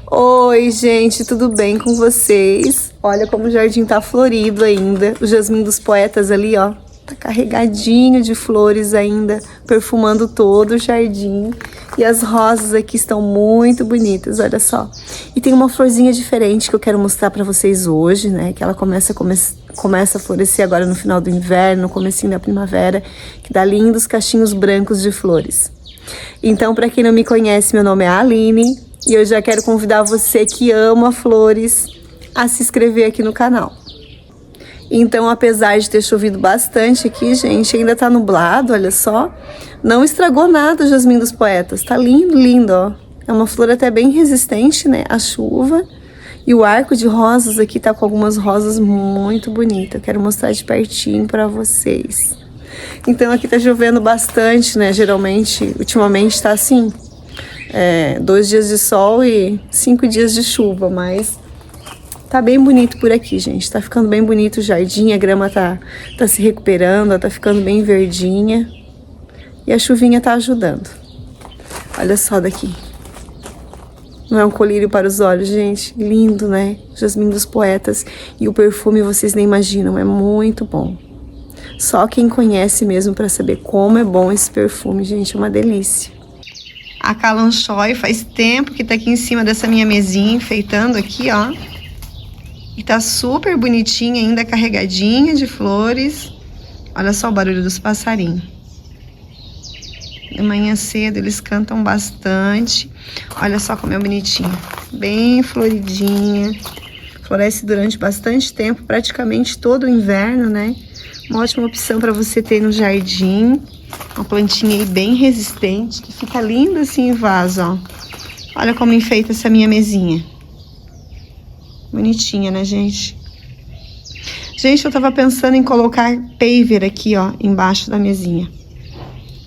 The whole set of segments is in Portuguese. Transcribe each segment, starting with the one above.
Oi, gente, tudo bem com vocês? Olha como o jardim tá florido ainda. O jasmim dos poetas ali, ó, tá carregadinho de flores ainda, perfumando todo o jardim. E as rosas aqui estão muito bonitas, olha só. E tem uma florzinha diferente que eu quero mostrar pra vocês hoje, né? Que ela começa a florescer agora no final do inverno, no comecinho da primavera, que dá lindos cachinhos brancos de flores. Então, para quem não me conhece, meu nome é Aline e eu já quero convidar você que ama flores a se inscrever aqui no canal. Então, apesar de ter chovido bastante aqui, gente, ainda tá nublado, olha só. Não estragou nada o jasmim dos poetas, tá lindo, lindo, ó. É uma flor até bem resistente, né, à chuva. E o arco de rosas aqui tá com algumas rosas muito bonitas. Eu quero mostrar de pertinho para vocês. Então aqui tá chovendo bastante, né? Geralmente, ultimamente tá assim, 2 dias de sol e 5 dias de chuva, mas tá bem bonito por aqui, gente. Tá ficando bem bonito o jardim, a grama tá se recuperando, tá ficando bem verdinha. E a chuvinha tá ajudando. Olha só daqui. Não é um colírio para os olhos, gente? Lindo, né? Jasmim dos poetas. E o perfume vocês nem imaginam, é muito bom. Só quem conhece mesmo para saber como é bom esse perfume, gente, é uma delícia. A Kalanchoe faz tempo que tá aqui em cima dessa minha mesinha, enfeitando aqui, ó. E tá super bonitinha ainda, carregadinha de flores. Olha só o barulho dos passarinhos. De manhã cedo eles cantam bastante. Olha só como é bonitinha. Bem floridinha. Floresce durante bastante tempo, praticamente todo o inverno, né? Uma ótima opção para você ter no jardim. Uma plantinha aí bem resistente, que fica linda assim em vaso, ó. Olha como enfeita essa minha mesinha. Bonitinha, né, gente? Gente, eu tava pensando em colocar paver aqui, ó, embaixo da mesinha.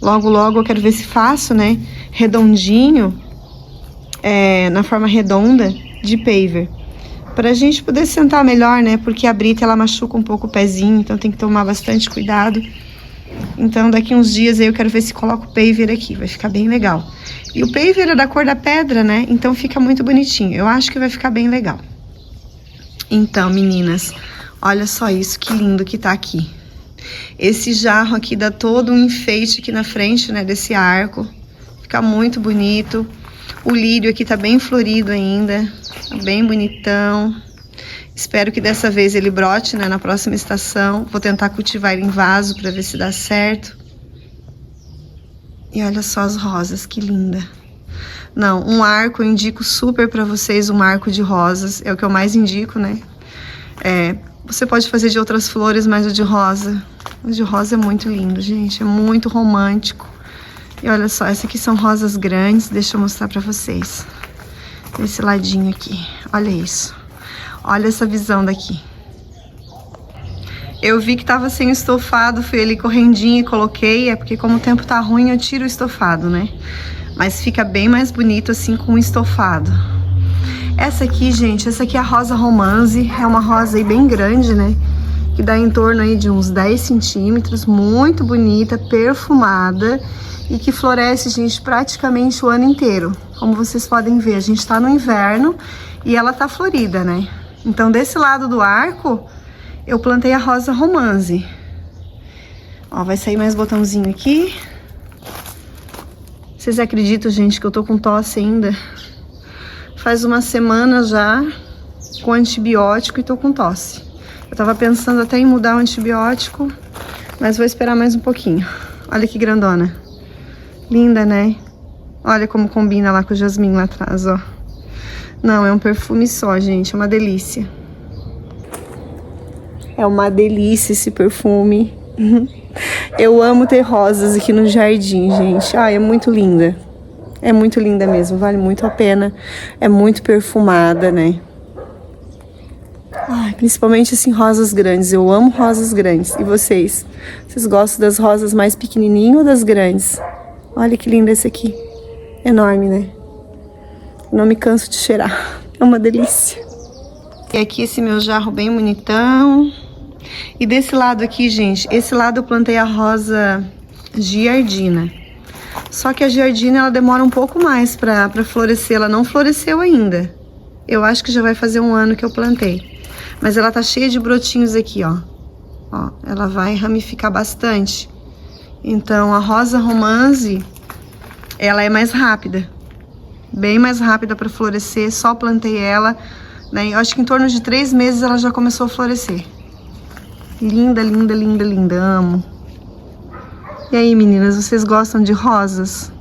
Logo, logo eu quero ver se faço, né, redondinho, na forma redonda de paver. Pra gente poder sentar melhor, né? Porque a brita, ela machuca um pouco o pezinho, então tem que tomar bastante cuidado. Então, daqui uns dias aí eu quero ver se coloco o paver aqui, vai ficar bem legal. E o paver é da cor da pedra, né? Então fica muito bonitinho. Eu acho que vai ficar bem legal. Então, meninas, olha só isso, que lindo que tá aqui. Esse jarro aqui dá todo um enfeite aqui na frente, né? Desse arco. Fica muito bonito. O lírio aqui tá bem florido ainda, tá bem bonitão. Espero que dessa vez ele brote, né, na próxima estação. Vou tentar cultivar ele em vaso para ver se dá certo. E olha só as rosas, que linda. Não, um arco eu indico super para vocês, um arco de rosas. É o que eu mais indico, né? Você pode fazer de outras flores, mas o de rosa é muito lindo, gente. É muito romântico. E olha só, essas aqui são rosas grandes, deixa eu mostrar pra vocês. Desse ladinho aqui, olha isso. Olha essa visão daqui. Eu vi que tava sem estofado, fui ali correndinho e coloquei, porque como o tempo tá ruim eu tiro o estofado, né? Mas fica bem mais bonito assim com o estofado. Essa aqui, gente, essa aqui é a rosa romance, é uma rosa aí bem grande, né? Que dá em torno aí de uns 10 centímetros, muito bonita, perfumada. E que floresce, gente, praticamente o ano inteiro. Como vocês podem ver, a gente tá no inverno e ela tá florida, né? Então, desse lado do arco, eu plantei a rosa romance. Ó, vai sair mais botãozinho aqui. Vocês acreditam, gente, que eu tô com tosse ainda? Faz uma semana já com antibiótico e tô com tosse. Eu tava pensando até em mudar o antibiótico, mas vou esperar mais um pouquinho. Olha que grandona. Linda, né? Olha como combina lá com o jasmim lá atrás, ó. Não, é um perfume só, gente. É uma delícia. É uma delícia esse perfume. Eu amo ter rosas aqui no jardim, gente. Ai, é muito linda. É muito linda mesmo. Vale muito a pena. É muito perfumada, né? Ai, principalmente assim, rosas grandes. Eu amo rosas grandes. E vocês? Vocês gostam das rosas mais pequenininhas ou das grandes? Olha que lindo esse aqui. Enorme, né? Não me canso de cheirar. É uma delícia. E aqui esse meu jarro bem bonitão. E desse lado aqui, gente, esse lado eu plantei a rosa giardina. Só que a giardina, ela demora um pouco mais pra florescer. Ela não floresceu ainda. Eu acho que já vai fazer um ano que eu plantei. Mas ela tá cheia de brotinhos aqui, ó. Ó, ela vai ramificar bastante. Então, a rosa romance, ela é mais rápida. Bem mais rápida para florescer. Só plantei ela, né? Eu acho que em torno de 3 meses ela já começou a florescer. Linda, linda, linda, linda. Amo. E aí, meninas, vocês gostam de rosas?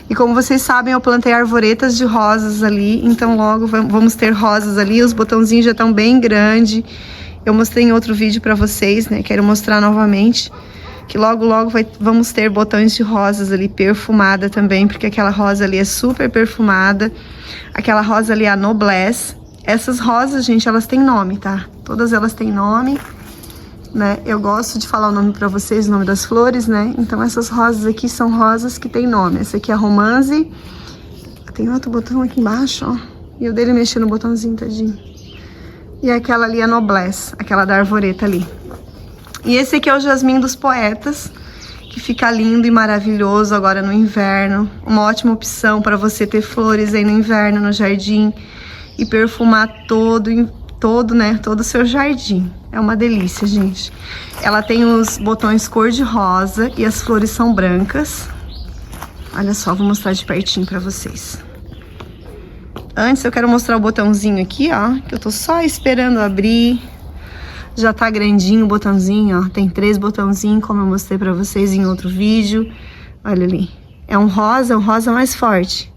E como vocês sabem, eu plantei arvoretas de rosas ali, então logo vamos ter rosas ali. Os botãozinhos já estão bem grandes. Eu mostrei em outro vídeo pra vocês, né? Quero mostrar novamente que logo vamos ter botões de rosas ali perfumada também, porque aquela rosa ali é super perfumada. Aquela rosa ali é a Noblesse. Essas rosas, gente, elas têm nome, tá? Todas elas têm nome, né? Eu gosto de falar o nome pra vocês, o nome das flores, né? Então essas rosas aqui são rosas que têm nome. Essa aqui é a Romance. Tem outro botão aqui embaixo, ó. E o dele mexer no botãozinho, tadinho. E aquela ali é a Noblesse, aquela da arvoreta ali. E esse aqui é o Jasmim dos Poetas, que fica lindo e maravilhoso agora no inverno. Uma ótima opção para você ter flores aí no inverno, no jardim. E perfumar todo o seu jardim. É uma delícia, gente. Ela tem os botões cor-de-rosa e as flores são brancas. Olha só, vou mostrar de pertinho pra vocês. Antes eu quero mostrar o botãozinho aqui, ó, que eu tô só esperando abrir. Já tá grandinho o botãozinho, ó. Tem 3 botãozinhos, como eu mostrei pra vocês em outro vídeo. Olha ali. É um rosa mais forte.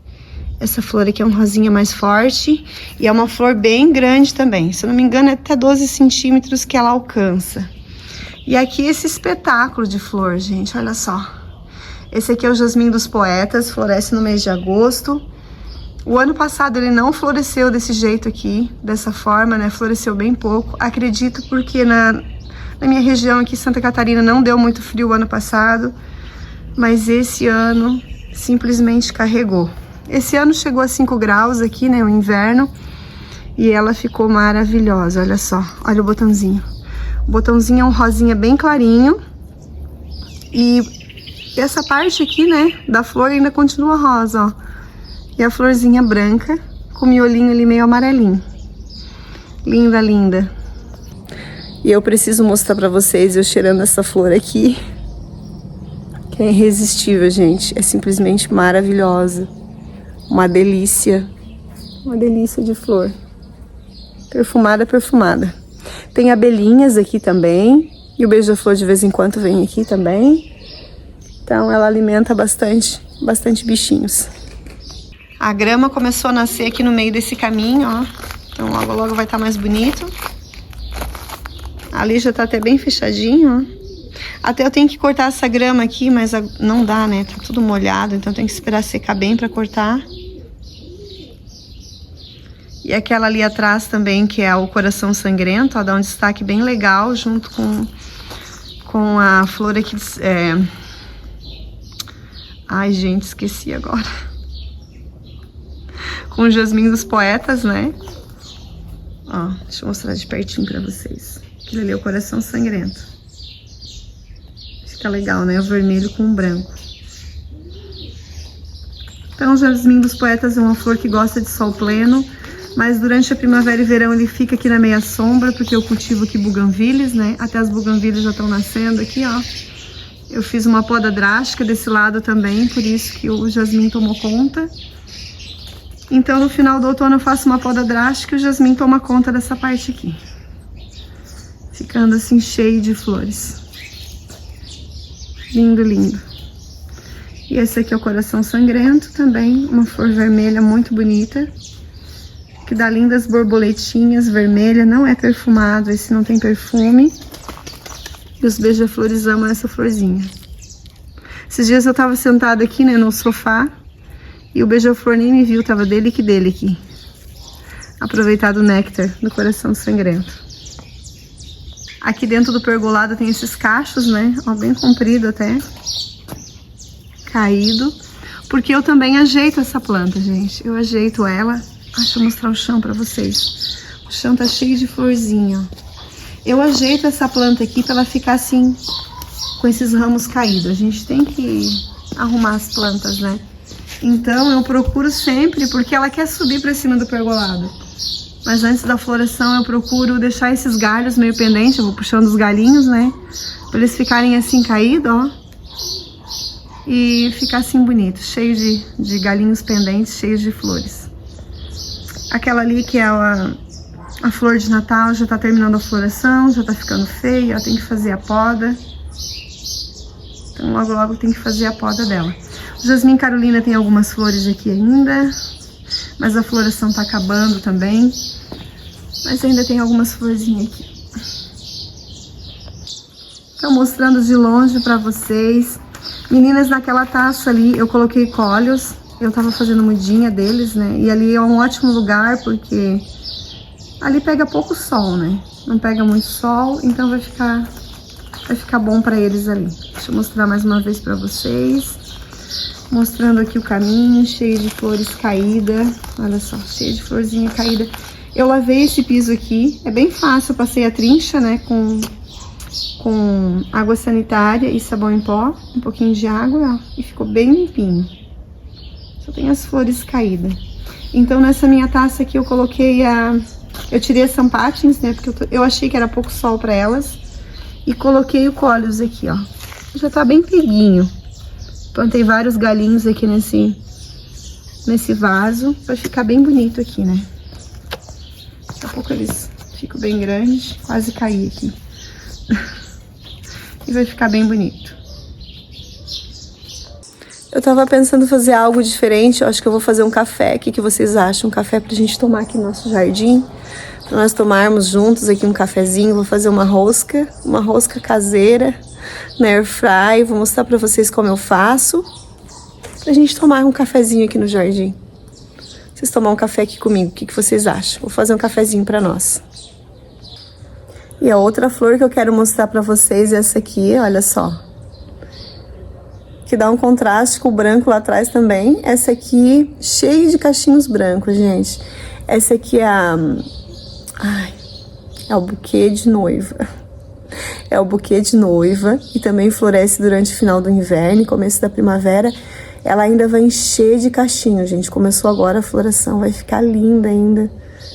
Essa flor aqui é um rosinha mais forte e é uma flor bem grande também. Se eu não me engano, é até 12 centímetros que ela alcança. E aqui esse espetáculo de flor, gente, olha só. Esse aqui é o Jasmim dos Poetas, floresce no mês de agosto. O ano passado ele não floresceu desse jeito aqui, dessa forma, né? Floresceu bem pouco. Acredito porque na minha região aqui, Santa Catarina, não deu muito frio o ano passado. Mas esse ano simplesmente carregou. Esse ano chegou a 5 graus aqui, né, o inverno, e ela ficou maravilhosa, olha só, olha o botãozinho. O botãozinho é um rosinha bem clarinho, e essa parte aqui, né, da flor ainda continua rosa, ó. E a florzinha branca, com o miolinho ali meio amarelinho. Linda, linda. E eu preciso mostrar pra vocês eu cheirando essa flor aqui, que é irresistível, gente, é simplesmente maravilhosa. Uma delícia de flor. Perfumada, perfumada. Tem abelhinhas aqui também. E o beija-flor de vez em quando vem aqui também. Então ela alimenta bastante bichinhos. A grama começou a nascer aqui no meio desse caminho, ó. Então logo logo vai estar mais bonito. Ali já tá até bem fechadinho, ó. Até eu tenho que cortar essa grama aqui, mas não dá, né? Tá tudo molhado, então tem que esperar secar bem pra cortar. E aquela ali atrás também, que é o Coração Sangrento, ó, dá um destaque bem legal, junto com a flor aqui. Ai, gente, esqueci agora. Com o Jasmim dos Poetas, né? Ó, deixa eu mostrar de pertinho pra vocês. Aquilo ali é o Coração Sangrento. Fica legal, né? O vermelho com o branco. Então, o Jasmim dos Poetas é uma flor que gosta de sol pleno, mas durante a primavera e verão ele fica aqui na meia sombra, porque eu cultivo aqui buganvílias, né? Até as buganvílias já estão nascendo aqui, ó. Eu fiz uma poda drástica desse lado também, por isso que o jasmim tomou conta. Então, no final do outono eu faço uma poda drástica e o jasmim toma conta dessa parte aqui. Ficando assim cheio de flores. Lindo, lindo. E esse aqui é o Coração Sangrento também, uma flor vermelha muito bonita, que dá lindas borboletinhas vermelhas, não é perfumado, esse não tem perfume. E os beija-flores amam essa florzinha. Esses dias eu tava sentada aqui, né, no sofá, e o beija-flor nem me viu, tava dele que dele aqui. Aproveitar do néctar do Coração Sangrento. Aqui dentro do pergolado tem esses cachos, né, ó, bem comprido até. Caído, porque eu também ajeito essa planta, gente. Eu ajeito ela. Deixa eu mostrar o chão pra vocês. O chão tá cheio de florzinha, ó. Eu ajeito essa planta aqui pra ela ficar assim, com esses ramos caídos. A gente tem que arrumar as plantas, né? Então eu procuro sempre, porque ela quer subir pra cima do pergolado. Mas antes da floração eu procuro deixar esses galhos meio pendentes, eu vou puxando os galinhos, né? Pra eles ficarem assim caídos, ó. E ficar assim bonito, cheio de galinhos pendentes, cheios de flores. Aquela ali que é a flor de Natal já tá terminando a floração, já tá ficando feia, ó, tem que fazer a poda. Então logo logo tem que fazer a poda dela. O Jasmim Carolina tem algumas flores aqui ainda, mas a floração tá acabando também. Mas ainda tem algumas florzinhas aqui. Então mostrando de longe pra vocês. Meninas, naquela taça ali eu coloquei cólios, eu tava fazendo mudinha deles, né? E ali é um ótimo lugar porque ali pega pouco sol, né? Não pega muito sol, então vai ficar bom pra eles ali. Deixa eu mostrar mais uma vez pra vocês. Mostrando aqui o caminho, cheio de flores caídas. Olha só, cheio de florzinha caída. Eu lavei esse piso aqui, é bem fácil, eu passei a trincha, né, com água sanitária e sabão em pó, um pouquinho de água, ó, e ficou bem limpinho. Só tem as flores caídas. Então nessa minha taça aqui eu coloquei eu tirei as sampatins, né, porque eu achei que era pouco sol pra elas, e coloquei o cólios aqui, ó. Já tá bem peguinho. Plantei vários galinhos aqui nesse vaso, pra ficar bem bonito aqui, né. Daqui a pouco eles ficam bem grandes, quase caí aqui. E vai ficar bem bonito. Eu tava pensando em fazer algo diferente, eu acho que eu vou fazer um café. O que vocês acham? Um café pra gente tomar aqui no nosso jardim. Pra nós tomarmos juntos aqui um cafezinho. Vou fazer uma rosca caseira na air fry. Vou mostrar pra vocês como eu faço. Pra gente tomar um cafezinho aqui no jardim. Vocês tomar um café aqui comigo, o que vocês acham? Vou fazer um cafezinho pra nós. E a outra flor que eu quero mostrar pra vocês é essa aqui, olha só. Que dá um contraste com o branco lá atrás também. Essa aqui, cheia de cachinhos brancos, gente. Essa aqui é o buquê de noiva. É o buquê de noiva e também floresce durante o final do inverno e começo da primavera. Ela ainda vai encher de cachinhos, gente. Começou agora a floração, vai ficar linda ainda.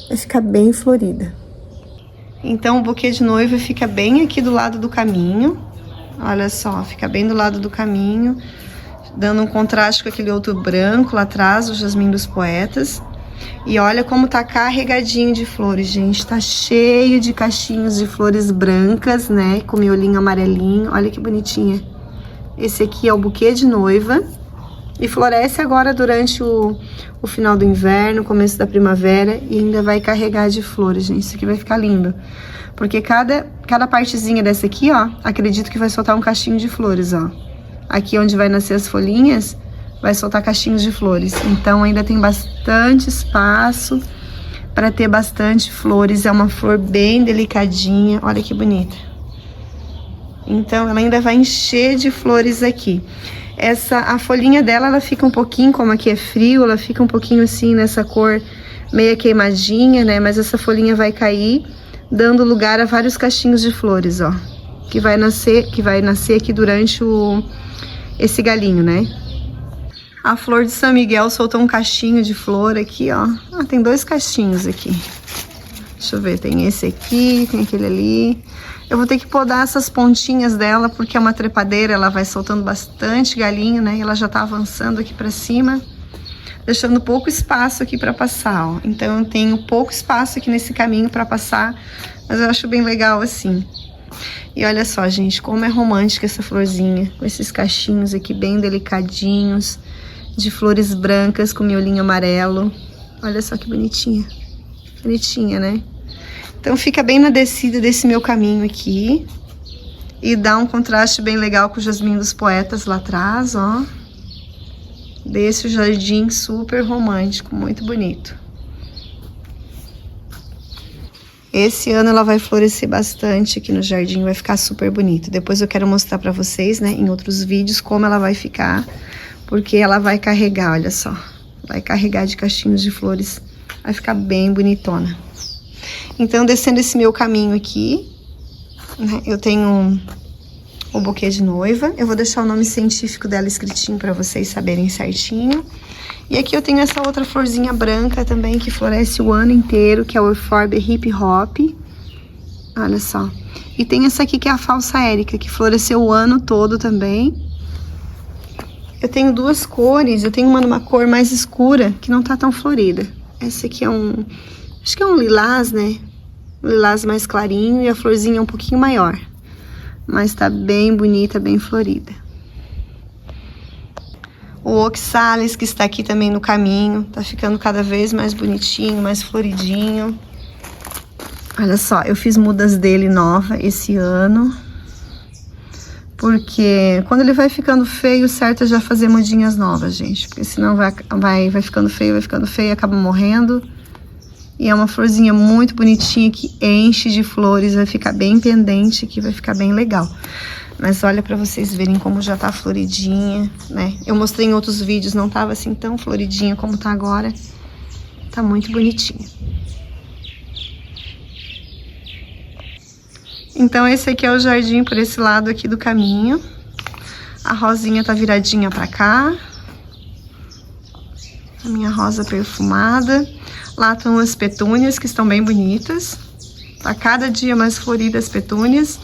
Vai ficar bem florida. Então o buquê de noiva fica bem aqui do lado do caminho. Olha só, fica bem do lado do caminho, dando um contraste com aquele outro branco lá atrás, o jasmim dos poetas. E olha como tá carregadinho de flores, gente. Tá cheio de cachinhos de flores brancas, né? Com miolinho amarelinho. Olha que bonitinha. Esse aqui é o buquê de noiva. E floresce agora durante o final do inverno, começo da primavera. E ainda vai carregar de flores, gente. Isso aqui vai ficar lindo. Porque cada partezinha dessa aqui, ó, acredito que vai soltar um cachinho de flores, ó. Aqui onde vai nascer as folhinhas, vai soltar cachinhos de flores. Então ainda tem bastante espaço para ter bastante flores. É uma flor bem delicadinha, olha que bonita. Então ela ainda vai encher de flores aqui. A folhinha dela, ela fica um pouquinho, como aqui é frio, ela fica um pouquinho assim nessa cor meia queimadinha, né? Mas essa folhinha vai cair, dando lugar a vários cachinhos de flores, ó. Que vai nascer aqui durante esse galinho, né? A flor de São Miguel soltou um cachinho de flor aqui, ó. Ah, tem 2 cachinhos aqui. Deixa eu ver, tem esse aqui, tem aquele ali. Eu vou ter que podar essas pontinhas dela, porque é uma trepadeira, ela vai soltando bastante galinho, né? E ela já tá avançando aqui pra cima, deixando pouco espaço aqui pra passar, ó. Então eu tenho pouco espaço aqui nesse caminho pra passar, mas eu acho bem legal assim. E olha só, gente, como é romântica essa florzinha, com esses cachinhos aqui bem delicadinhos, de flores brancas com miolinho amarelo. Olha só que bonitinha. Bonitinha, né? Então fica bem na descida desse meu caminho aqui. E dá um contraste bem legal com o jasmim dos poetas lá atrás, ó. Desse jardim super romântico, muito bonito. Esse ano ela vai florescer bastante aqui no jardim, vai ficar super bonito. Depois eu quero mostrar pra vocês, né, em outros vídeos, como ela vai ficar. Porque ela vai carregar, olha só. Vai carregar de cachinhos de flores. Vai ficar bem bonitona. Então, descendo esse meu caminho aqui, né, eu tenho o buquê de noiva. Eu vou deixar o nome científico dela escritinho para vocês saberem certinho. E aqui eu tenho essa outra florzinha branca também, que floresce o ano inteiro, que é o Euphorbia Hip Hop. Olha só. E tem essa aqui que é a Falsa Érica, que floresceu o ano todo também. Eu tenho duas cores, eu tenho uma numa cor mais escura, que não tá tão florida. Essa aqui é acho que é um lilás, né? Um lilás mais clarinho e a florzinha é um pouquinho maior. Mas tá bem bonita, bem florida. O Oxalis, que está aqui também no caminho, tá ficando cada vez mais bonitinho, mais floridinho. Olha só, eu fiz mudas dele nova esse ano. Porque quando ele vai ficando feio, o certo é já fazer mudinhas novas, gente. Porque senão vai ficando feio, acaba morrendo. E é uma florzinha muito bonitinha que enche de flores, vai ficar bem pendente aqui, vai ficar bem legal. Mas olha pra vocês verem como já tá floridinha, né? Eu mostrei em outros vídeos, não tava assim tão floridinha como tá agora. Tá muito bonitinha. Então esse aqui é o jardim por esse lado aqui do caminho. A rosinha tá viradinha pra cá. A minha rosa perfumada. Lá estão as petúnias, que estão bem bonitas. Tá cada dia mais floridas as petúnias.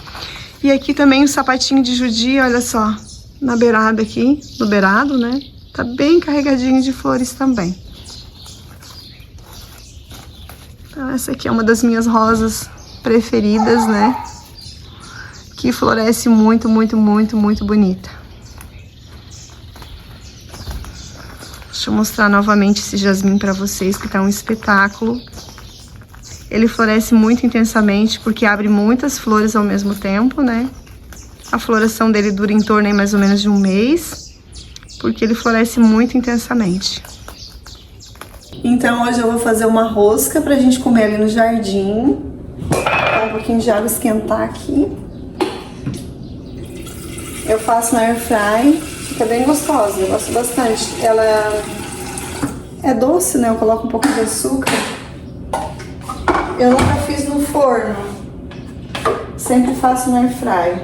E aqui também o sapatinho de judia, olha só. Na beirada aqui, no beirado, né? Tá bem carregadinho de flores também. Então essa aqui é uma das minhas rosas preferidas, né? Que floresce muito, muito, muito, muito bonita. Deixa eu mostrar novamente esse jasmim pra vocês, que tá um espetáculo. Ele floresce muito intensamente, porque abre muitas flores ao mesmo tempo, né? A floração dele dura em torno aí mais ou menos de um mês, porque ele floresce muito intensamente. Então hoje eu vou fazer uma rosca pra gente comer ali no jardim. Vou um pouquinho de água esquentar aqui. Eu faço na air fry, fica bem gostosa, eu gosto bastante. Ela é doce, né? Eu coloco um pouco de açúcar. Eu nunca fiz no forno, sempre faço na air fry.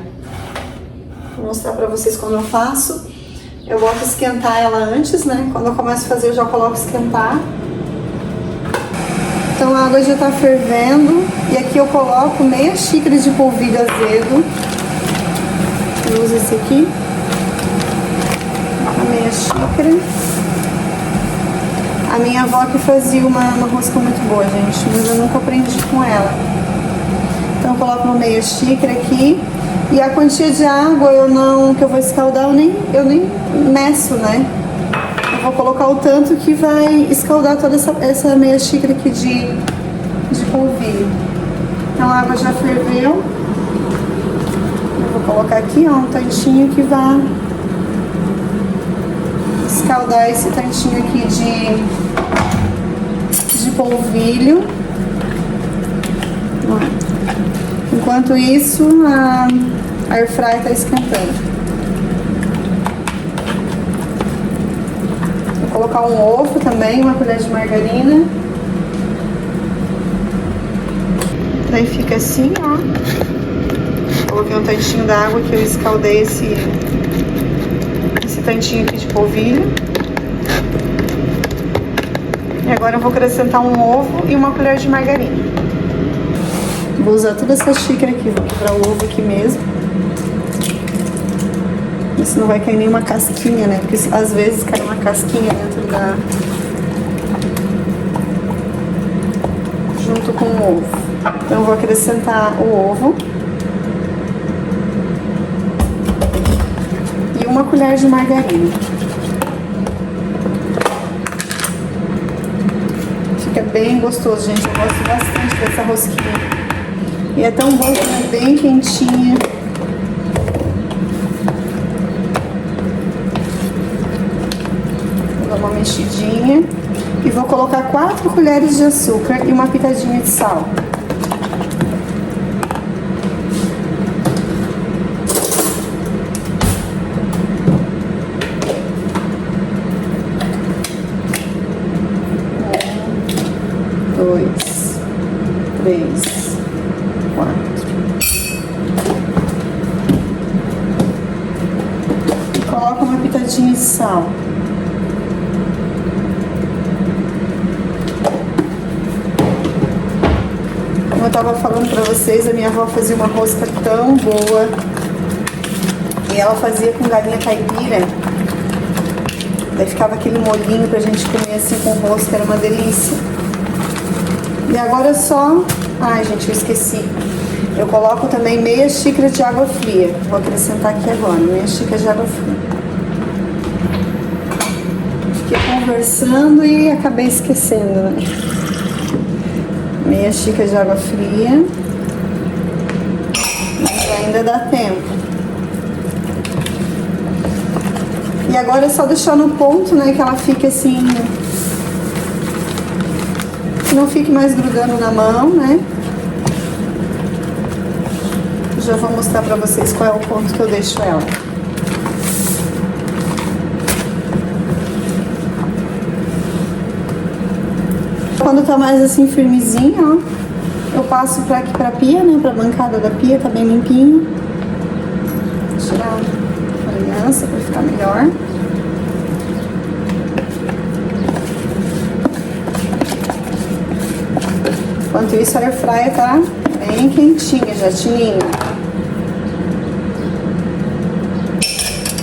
Vou mostrar pra vocês como eu faço. Eu boto esquentar ela antes, né? Quando eu começo a fazer, eu já coloco esquentar. Então a água já tá fervendo e aqui eu coloco meia xícara de polvilho azedo. Eu uso esse aqui, a meia xícara. A minha avó que fazia uma rosca muito boa, gente, mas eu nunca aprendi com ela. Então eu coloco uma meia xícara aqui. E a quantia de água que eu vou escaldar, eu nem meço, né? Eu vou colocar o tanto que vai escaldar toda essa meia xícara aqui de polvilho. Então a água já ferveu. Vou colocar aqui, ó, um tantinho que vai escaldar esse tantinho aqui de polvilho. Ó. Enquanto isso, a air fry tá esquentando. Vou colocar um ovo também, uma colher de margarina. Daí fica assim, ó. Coloquei um tantinho da água que eu escaldei esse tantinho aqui de polvilho. E agora eu vou acrescentar um ovo e uma colher de margarina. Vou usar toda essa xícara aqui, vou quebrar o ovo aqui mesmo. Isso não vai cair nenhuma casquinha, né? Porque às vezes cai uma casquinha dentro junto com o ovo. Então eu vou acrescentar o ovo. Uma colher de margarina. Fica bem gostoso, gente. Eu gosto bastante dessa rosquinha. E é tão bom que é bem quentinha. Vou dar uma mexidinha. E vou colocar 4 colheres de açúcar e uma pitadinha de sal. Dois, 3, 4. sal. Como eu tava falando pra vocês, a minha avó fazia uma rosca tão boa. E ela fazia com galinha caipira. Daí ficava aquele molhinho pra gente comer assim com rosca, era uma delícia. E agora só... Ai, gente, eu esqueci. Eu coloco também meia xícara de água fria. Vou acrescentar aqui agora, meia xícara de água fria. Fiquei conversando e acabei esquecendo, né? Meia xícara de água fria. Mas ainda dá tempo. E agora é só deixar no ponto, né, que ela fique assim... Que não fique mais grudando na mão, né? Já vou mostrar pra vocês qual é o ponto que eu deixo ela. Quando tá mais assim firmezinha, ó, eu passo pra aqui pra pia, né, pra bancada da pia, tá bem limpinho. Vou tirar a aliança pra ficar melhor. Enquanto isso, a airfryer tá bem quentinha, já tininha.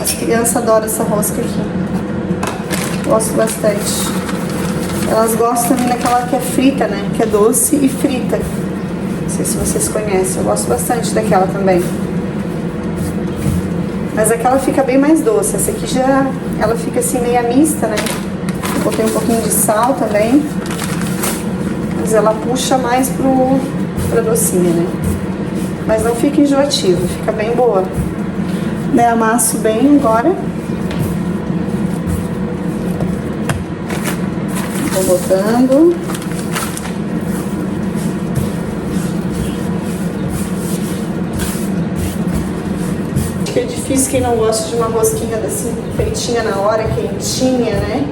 As crianças adoram essa rosca aqui. Gosto bastante. Elas gostam também daquela que é frita, né? Que é doce e frita. Não sei se vocês conhecem. Eu gosto bastante daquela também. Mas aquela fica bem mais doce. Essa aqui já... Ela fica assim meia mista, né? Eu botei um pouquinho de sal também. Mas ela puxa mais pra docinha, né? Mas não fica enjoativo, fica bem boa. Daí amasso bem agora. Vou botando. Acho que é difícil quem não gosta de uma rosquinha assim, feitinha na hora, quentinha, né?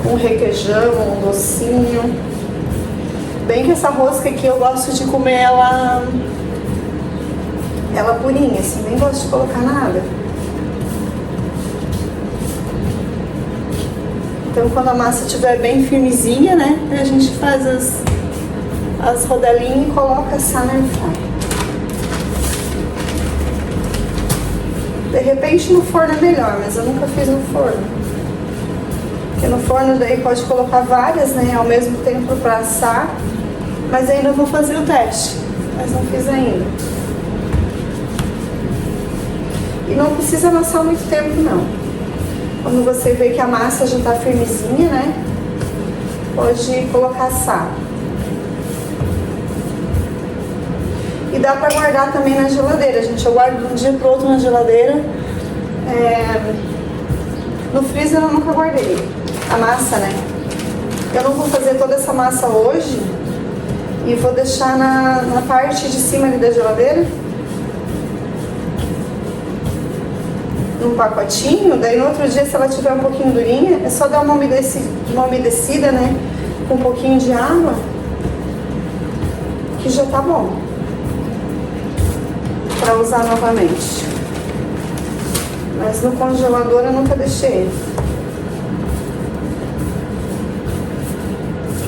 Um requeijão, um docinho. Bem que essa rosca aqui eu gosto de comer ela purinha, assim, nem gosto de colocar nada. Então quando a massa estiver bem firmezinha, né, a gente faz as rodelinhas e coloca essa na airfryer. De repente no forno é melhor, mas eu nunca fiz no forno. Porque no forno daí pode colocar várias, né, ao mesmo tempo para assar. Mas ainda vou fazer o teste, mas não fiz ainda. E não precisa amassar muito tempo, não. Quando você vê que a massa já tá firmezinha, né, pode colocar assar. E dá pra guardar também na geladeira, gente. Eu guardo de um dia pro outro na geladeira. No freezer eu nunca guardei a massa, né? Eu não vou fazer toda essa massa hoje e vou deixar na parte de cima ali da geladeira, num pacotinho. Daí no outro dia, se ela tiver um pouquinho durinha, é só dar uma umedecida, né? Com um pouquinho de água, que já tá bom pra usar novamente. Mas no congelador eu nunca deixei.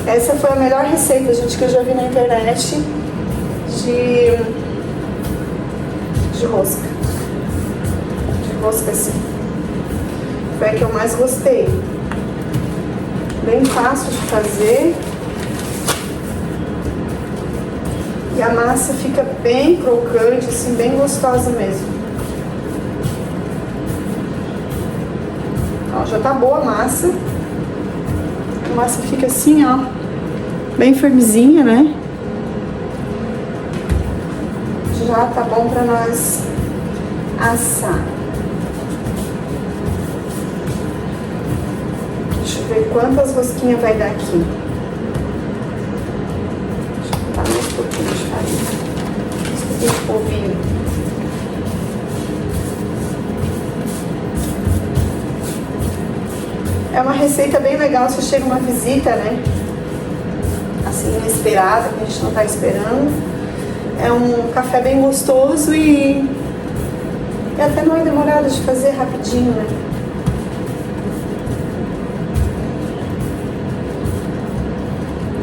Essa foi a melhor receita, gente, que eu já vi na internet de rosca. De rosca assim. Foi a que eu mais gostei. Bem fácil de fazer. E a massa fica bem crocante, assim, bem gostosa mesmo. Ó, já tá boa a massa. A massa fica assim, ó, bem firmezinha, né? Já tá bom pra nós assar. Deixa eu ver quantas rosquinhas vai dar aqui. Deixa eu botar mais um pouquinho de farinha. Mais um pouquinho de polvilho. É uma receita bem legal se chega uma visita, né? Assim, inesperada, que a gente não tá esperando. É um café bem gostoso e até não é demorado de fazer rapidinho, né?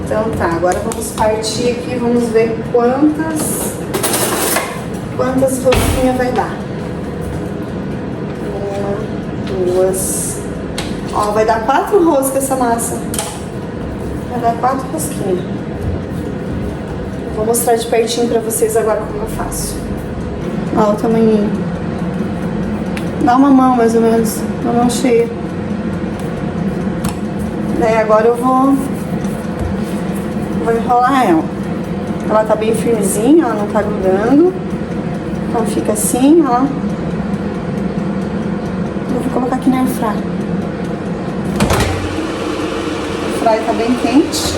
Então tá, agora vamos partir aqui, vamos ver quantas rosquinhas vai dar. 1, 2. Ó, vai dar 4 roscas essa massa. Vai dar 4 rosquinhas. Vou mostrar de pertinho pra vocês agora como eu faço. Ó o tamanhinho. Dá uma mão mais ou menos, uma mão cheia. Daí agora eu vou enrolar ela. Ela tá bem firmezinha, ela não tá grudando. Então fica assim, ó. Eu vou colocar aqui na airfryer. A airfryer tá bem quente.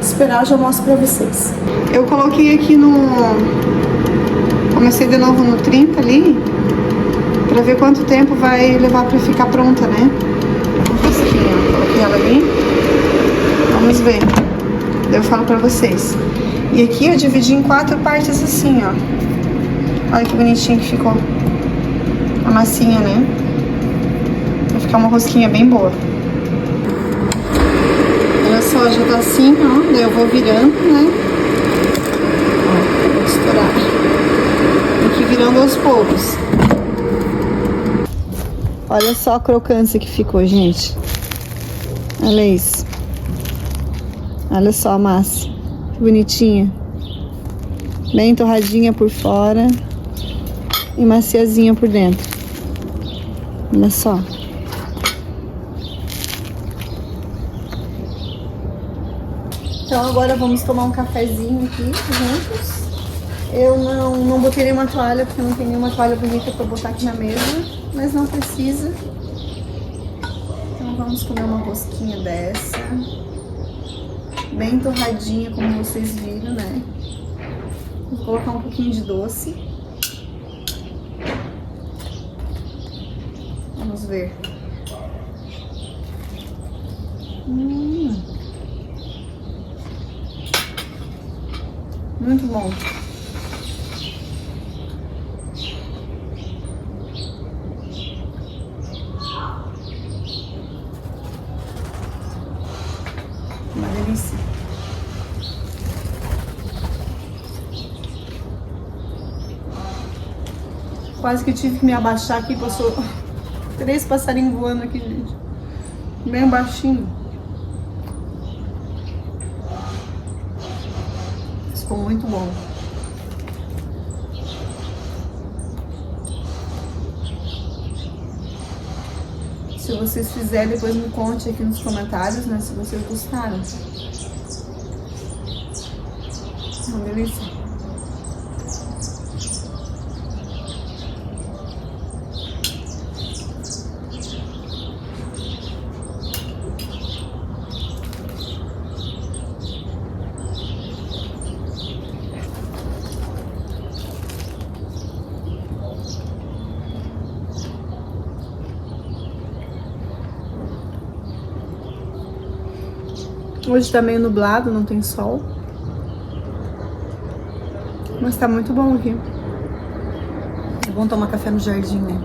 Esperar, eu já mostro pra vocês. Eu coloquei aqui comecei de novo no 30 ali, pra ver quanto tempo vai levar pra ficar pronta, né? Rosquinha, coloquei ela ali. Vamos ver. Daí eu falo pra vocês. E aqui eu dividi em 4 partes assim, ó. Olha que bonitinho que ficou a massinha, né? Vai ficar uma rosquinha bem boa. Olha só, já tá assim, ó. Daí eu vou virando, né? Ó, vou estourar. Tem que ir virando aos poucos. Olha só a crocância que ficou, gente. Olha isso. Olha só a massa. Que bonitinha. Bem torradinha por fora e maciazinha por dentro. Olha só. Então agora vamos tomar um cafezinho aqui juntos. Eu não botei nenhuma toalha, porque não tem nenhuma toalha bonita pra botar aqui na mesa, mas não precisa. Então vamos comer uma rosquinha dessa. Bem torradinha, como vocês viram, né? Vou colocar um pouquinho de doce. Vamos ver. Muito bom. Uma delícia. Quase que eu tive que me abaixar aqui, passou 3 passarinhos voando aqui, gente. Bem baixinho. Ficou muito bom. Se vocês fizerem, depois me conte aqui nos comentários, né, se vocês gostaram. Uma delícia. Hoje tá meio nublado, não tem sol. Mas tá muito bom aqui. É bom tomar café no jardim, né?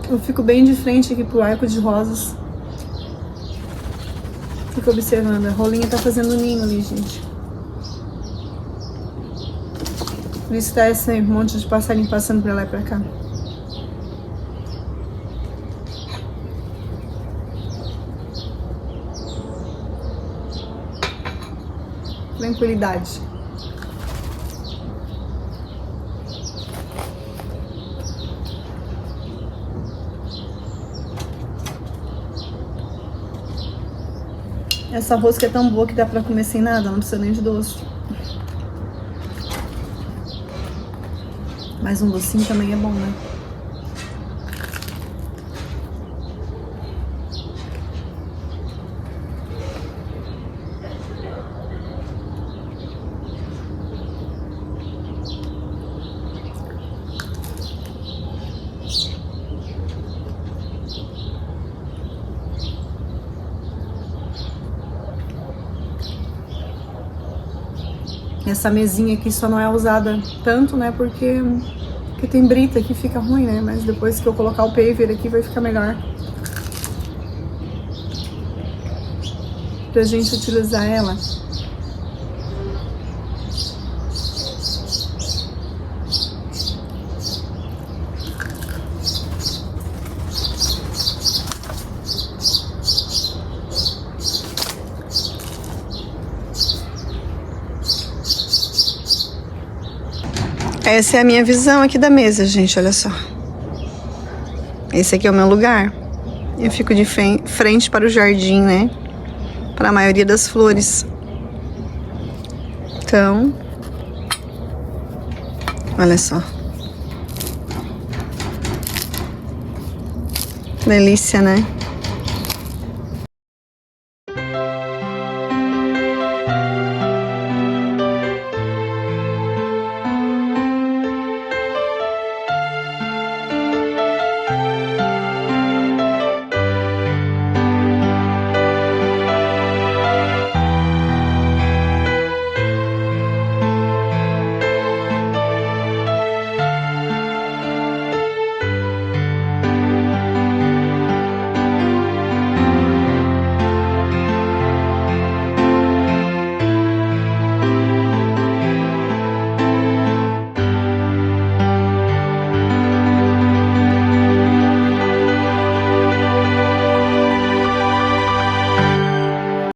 Eu fico bem de frente aqui pro arco de rosas. Fico observando. A rolinha tá fazendo ninho ali, gente. Por isso tá esse monte de passarinho passando pra lá e pra cá. Tranquilidade. Essa rosca é tão boa que dá pra comer sem nada, não precisa nem de doce. Mas um docinho também é bom, né? Essa mesinha aqui só não é usada tanto, né, porque tem brita que fica ruim, né, mas depois que eu colocar o paver aqui vai ficar melhor. Pra gente utilizar ela. Essa é a minha visão aqui da mesa, gente, olha só. Esse aqui é o meu lugar. Eu fico de frente para o jardim, né? Para a maioria das flores. Então, olha só. Delícia, né?